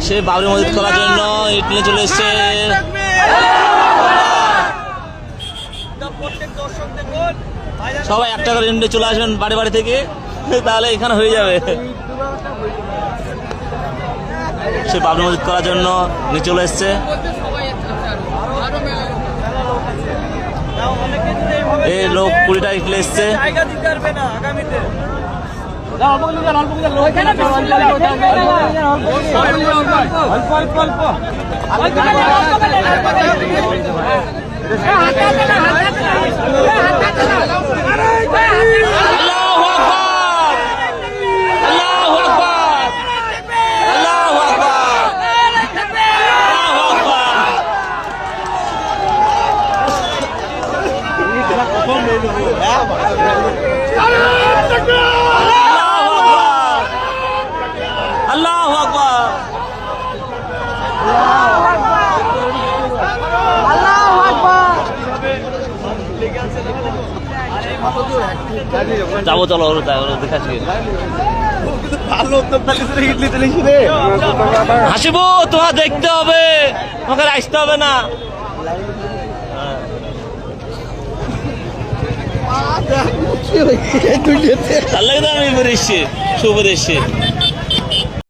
সে বাবরি মসজিদ করার জন্য ইট নিয়ে চলে এসছে। সবাই একটা করে ইট নিয়ে চলে আসবেন বাড়ি বাড়ি থেকে, তাহলে এখানে হয়ে যাবে। সে বাবরি মসজিদ করার জন্য নিয়ে চলে এসছে। এই লোক 20টা ইট নিয়ে এসছে। আল্লাহু আকবার, আল্লাহু আকবার। যাবো, চলো দেখাচ্ছি। হাসিবো, তোমার দেখতে হবে, তোমাকে আসতে হবে না। তার লাগে তো আমি এসছি, শুভ এসছি।